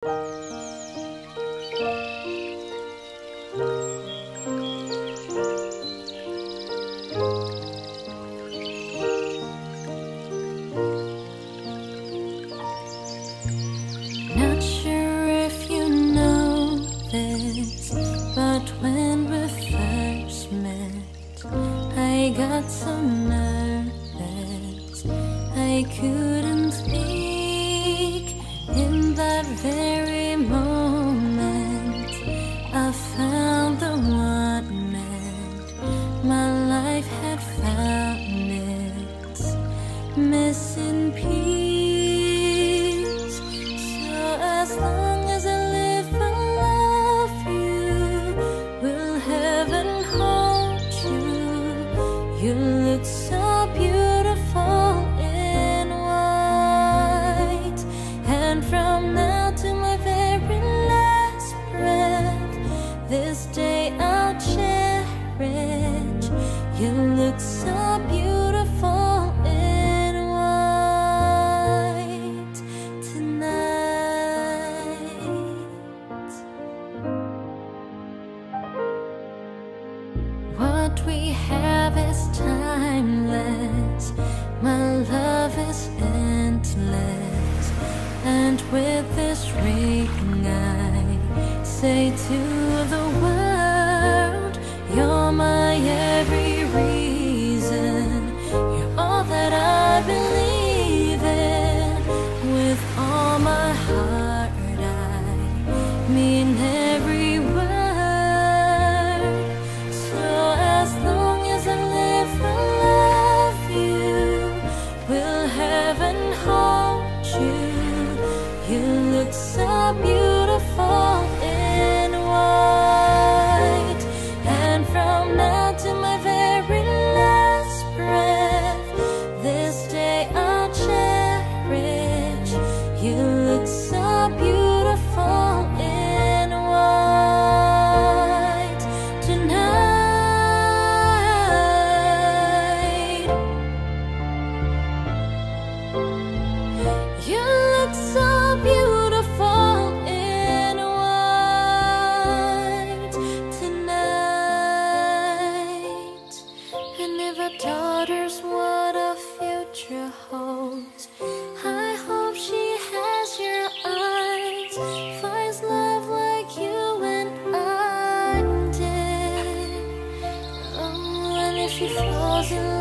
Not sure if you know this, but when we first met, I got so nervous I couldn't speak. In that very moment, I found the one meant my life had found its missing piece. So as long as I live, I love you. Will heaven hold you? You look so beautiful in white, and from now to my very last breath, this day I'll cherish. You look so beautiful in white tonight. What we have is timeless, my love is endless, and with this ring I say to the world, you're my every reason, you're all that I believe in. With all my heart I mean every word. So as long as I live, I love you. Will heaven hold you? You look so beautiful in white, and from now to my very last breath, this day I'll cherish. You look so beautiful in white tonight. You look so beautiful in white tonight. And if our daughter's what our future holds, I hope she has your eyes, finds love like you and I did. Oh, and if she falls in